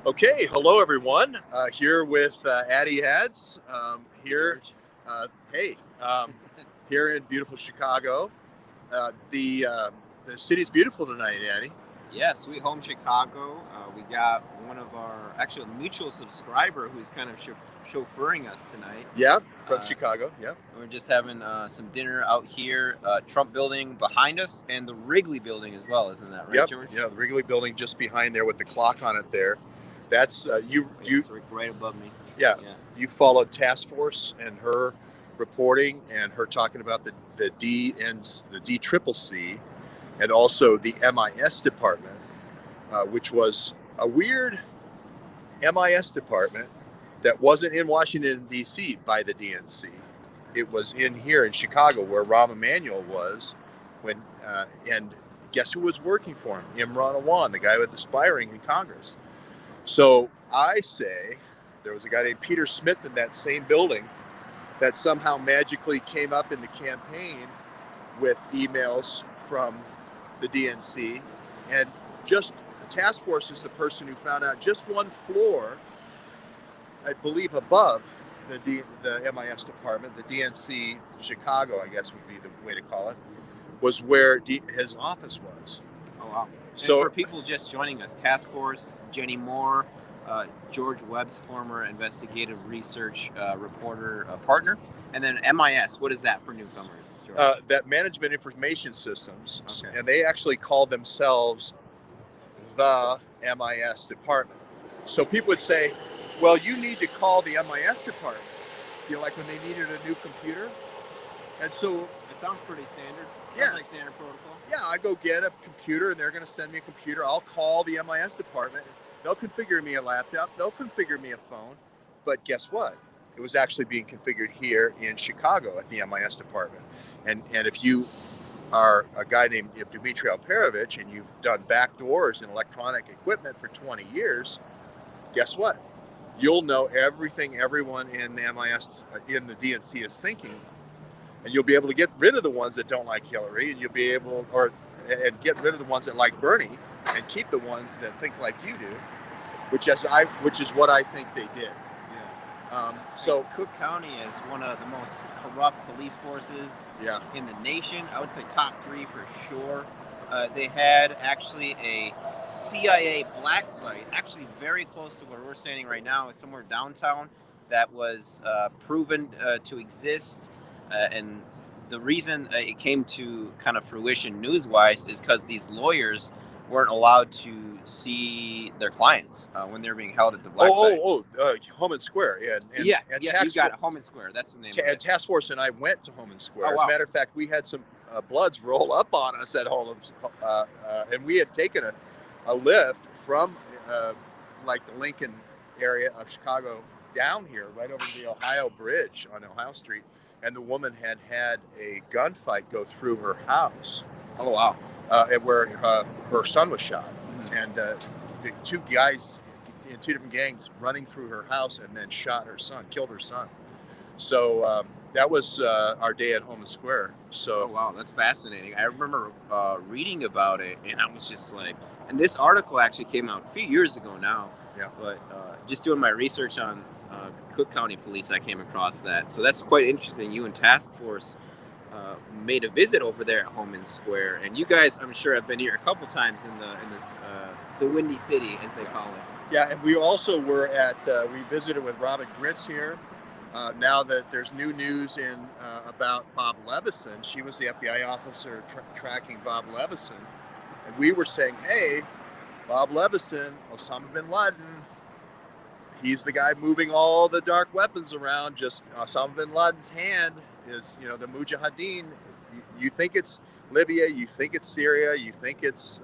Okay, hello everyone. Here with Addy Hads. Here, George. uh, hey, here in beautiful Chicago. The city's beautiful tonight, Addy. Yeah, Sweet Home Chicago. We got one of our actual mutual subscriber who's kind of chauffeuring us tonight. Yeah, from Uh, Chicago. Yeah, we're just having some dinner out here. Trump Building behind us, and the Wrigley Building as well. Isn't that right, yep, George? yeah. The Wrigley Building just behind there with the clock on it. There, that's you. Oh, yeah, You it's right above me. yeah. Yeah. You followed Task Force and her reporting and her talking about the D and the D Triple C and also the MIS department, which was a weird MIS department that wasn't in Washington, D.C. by the DNC. It was in here in Chicago where Rahm Emanuel was when, and guess who was working for him? Imran Awan, the guy with the aspiring in Congress. So I say there was a guy named Peter Smith in that same building that somehow magically came up in the campaign with emails from the DNC, and just the task force is the person who found out just one floor, I believe, above the MIS department, the DNC Chicago, I guess would be the way to call it, was where his office was. Oh wow. And So, for people just joining us, Task Force, Jenny Moore, George Webb's former investigative research reporter partner, and then MIS. What is that for newcomers, George? that management information systems, Okay. and they actually called themselves the MIS department. So people would say, well, you need to call the MIS department. Like when they needed a new computer. And so, It sounds pretty standard. yeah, Sounds like standard protocol. yeah, I go get a computer and they're going to send me a computer. I'll call the MIS department. They'll configure me a laptop. They'll configure me a phone. But guess what? It was actually being configured here in Chicago at the MIS department. And if you are a guy named Dmitry Alperovich and you've done backdoors in electronic equipment for 20 years, guess what? You'll know everything everyone in the MIS, in the DNC is thinking, and you'll be able to get rid of the ones that don't like Hillary, and you'll be able, and get rid of the ones that like Bernie, and keep the ones that think like you do, which is what I think they did. So Cook County is one of the most corrupt police forces yeah, in the nation. I would say top 3 for sure. They had actually a CIA black site, actually very close to where we're standing right now, somewhere downtown, that was proven to exist. And the reason it came to kind of fruition news-wise is because these lawyers weren't allowed to see their clients when they were being held at the black site. Home and Square, and Yeah, you got it. Home and Square, that's the name of it. Task Force and I went to Home and Square. Oh, As wow. a matter of fact, we had some Bloods roll up on us at Home, and we had taken a lift from like the Lincoln area of Chicago down here, right over the Ohio Bridge on Ohio Street, and the woman had a gunfight go through her house. Oh, wow. And where her son was shot, and the 2 guys in 2 different gangs running through her house and then killed her son. So that was our day at Home and Square. So, oh wow, that's fascinating. I remember reading about it, and I was just like, and this article actually came out a few years ago now. Yeah. But just doing my research on Cook County Police, I came across that. So that's quite interesting. You and Task Force made a visit over there at Home and Square, and you guys, I'm sure, have been here a couple times in this the Windy City, as they call it. Yeah, and we also were we visited with Robin Gritz here. Now that there's new news about Bob Levison, she was the FBI officer tracking Bob Levison, and we were saying, hey, Bob Levison, Osama bin Laden, he's the guy moving all the dark weapons around. Just Osama bin Laden's hand is, the Mujahideen. You think it's Libya, you think it's Syria, you think it's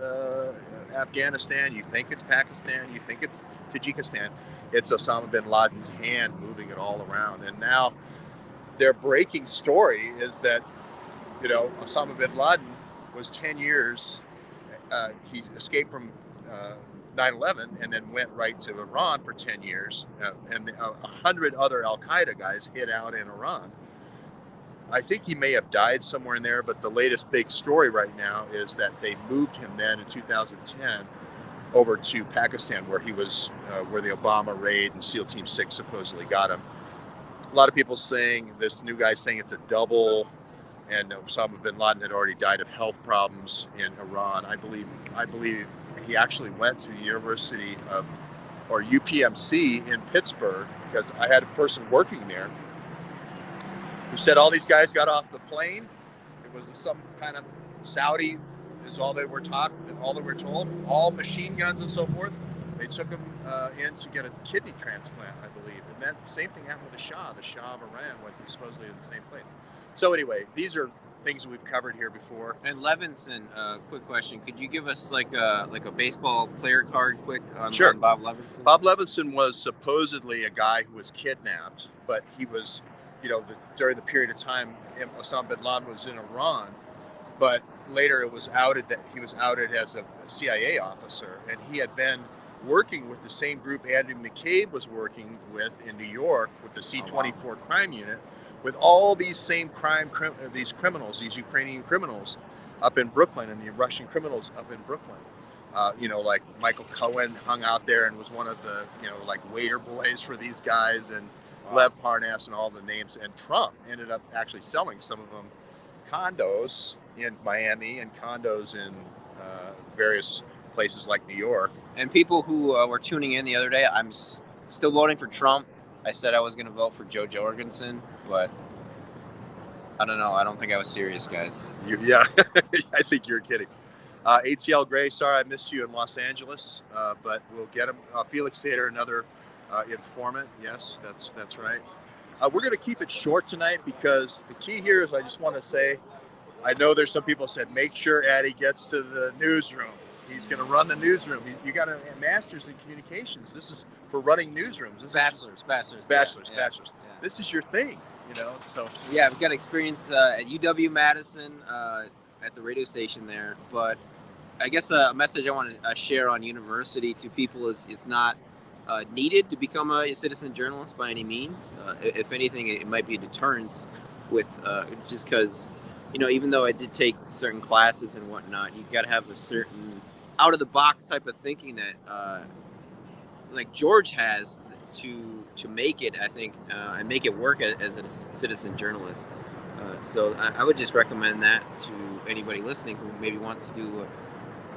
Afghanistan, you think it's Pakistan, you think it's Tajikistan. It's Osama bin Laden's hand moving it all around. And now their breaking story is that, Osama bin Laden was 10 years. He escaped from 9/11 and then went right to Iran for 10 years. And 100 other Al-Qaeda guys hid out in Iran. I think he may have died somewhere in there, but the latest big story right now is that they moved him then in 2010 over to Pakistan, where he was, where the Obama raid and SEAL Team 6 supposedly got him. A lot of people saying, this new guy saying it's a double, and Osama bin Laden had already died of health problems in Iran. I believe he actually went to the University of, or UPMC in Pittsburgh, because I had a person working there who said all these guys got off the plane. It was some kind of Saudi, is all they were taught, all they were told, all machine guns and so forth. They took him in to get a kidney transplant, I believe. And then the same thing happened with the Shah. The Shah of Iran went supposedly to the same place. So anyway, these are things that we've covered here before. And Levinson, quick question: could you give us like a baseball player card, quick on, Sure. on Bob Levinson? Bob Levinson was supposedly a guy who was kidnapped, but he was, during the period of time Osama bin Laden was in Iran. But later it was outed that he was outed as a CIA officer, and he had been working with the same group Andy McCabe was working with in New York with the C-24 crime unit, with all these same these criminals, these Ukrainian criminals up in Brooklyn, and the Russian criminals up in Brooklyn. Like Michael Cohen hung out there and was one of the, like waiter boys for these guys, and Lev Parnas and all the names. And Trump ended up actually selling some of them condos in Miami and condos in various places like New York. And people who were tuning in the other day, I'm still voting for Trump. I said I was going to vote for Joe Jorgensen, but I don't know. I don't think I was serious, guys. Yeah, I think you're kidding. ATL Gray, sorry I missed you in Los Angeles, but we'll get him. Felix Sater, another informant. Yes, that's right. We're going to keep it short tonight, because the key here is, I just want to say, I know there's some people said, make sure Addy gets to the newsroom. He's going to run the newsroom. You got a master's in communications. This is for running newsrooms. Bachelor's. Yeah. This is your thing, so. Yeah, I've got experience at UW-Madison at the radio station there. But I guess a message I want to share on university to people is it's not needed to become a citizen journalist by any means. If anything, it might be a deterrence with just because, even though I did take certain classes and whatnot, you've got to have a certain out-of-the-box type of thinking that like George has to make it, I think, and make it work as a citizen journalist. So I would just recommend that to anybody listening who maybe wants to do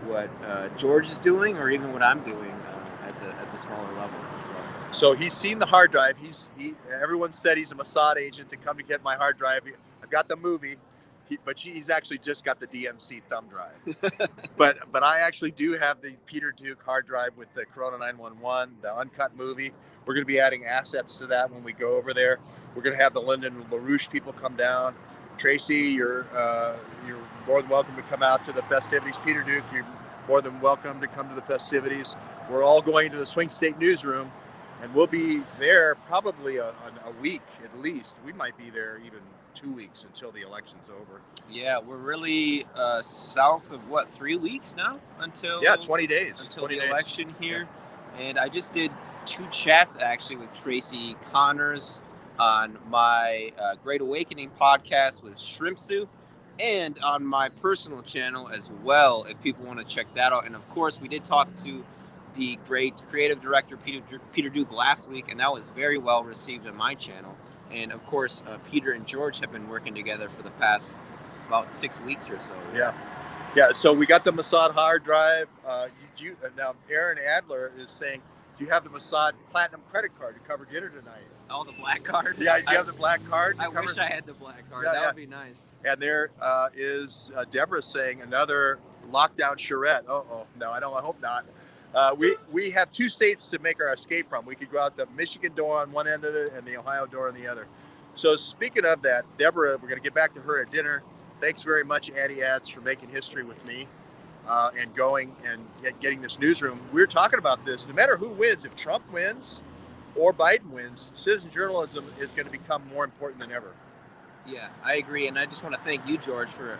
what George is doing, or even what I'm doing at the smaller level. So he's seen the hard drive. Everyone said he's a Mossad agent to come to get my hard drive. I've got the movie. But he's actually just got the DMC thumb drive. but I actually do have the Peter Duke hard drive with the Corona 911, the uncut movie. We're going to be adding assets to that when we go over there. We're going to have the Lyndon LaRouche people come down. Tracy, you're more than welcome to come out to the festivities. Peter Duke, you're more than welcome to come to the festivities. We're all going to the Swing State Newsroom, and we'll be there probably a week at least. We might be there even 2 weeks until the election's over. Yeah, we're really south of 3 weeks now until 20 days until the election here. Yeah. And I just did 2 chats actually with Tracy Connors on my Great Awakening podcast with Shrimpsu, and on my personal channel as well, if people want to check that out. And of course, we did talk to the great creative director Peter Duke last week, and that was very well received on my channel. And of course, Peter and George have been working together for the past about 6 weeks or so. Yeah. So we got the Mossad hard drive. Now Aaron Adler is saying, do you have the Mossad Platinum credit card to cover dinner tonight? Oh, the black card? Yeah, you have the black card. I wish I had the black card. That would be nice. And there is Deborah saying another lockdown charrette. No, I hope not. We have 2 states to make our escape from. We could go out the Michigan door on one end of it and the Ohio door on the other. So speaking of that, Deborah, we're going to get back to her at dinner. Thanks very much, Addy Ads, for making history with me and going and getting this newsroom. We're talking about this. No matter who wins, if Trump wins or Biden wins, citizen journalism is going to become more important than ever. Yeah, I agree. And I just want to thank you, George, for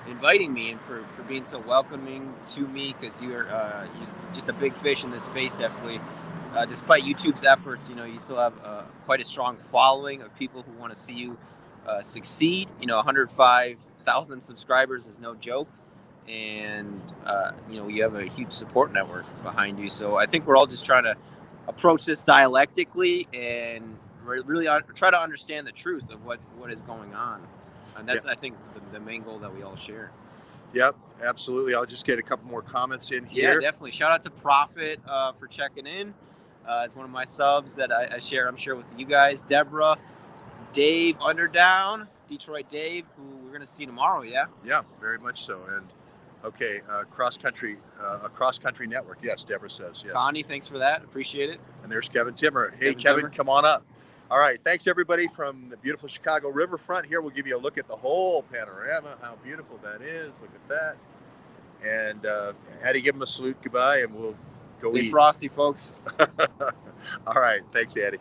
inviting me and for being so welcoming to me, because you're just a big fish in this space, definitely. Despite YouTube's efforts, you still have quite a strong following of people who want to see you succeed. 105,000 subscribers is no joke. and you have a huge support network behind you. So I think we're all just trying to approach this dialectically and really try to understand the truth of what is going on, and that's I think the main goal that we all share. Yep, absolutely. I'll just get a couple more comments in here. Yeah, definitely. Shout out to Prophet for checking in. It's one of my subs that I share. I'm sure with you guys. Deborah, Dave Underdown, Detroit Dave, who we're gonna see tomorrow. Yeah. Yeah, very much so. And okay, a cross country network. Yes, Deborah says. Yes. Connie, thanks for that. Appreciate it. And there's Kevin Timmer. Hey, Kevin, come on up. All right, thanks everybody from the beautiful Chicago riverfront. Here we'll give you a look at the whole panorama, how beautiful that is. Look at that. And Addy, give him a salute, goodbye, and we'll go Stay eat. frosty, folks. All right, thanks, Addy.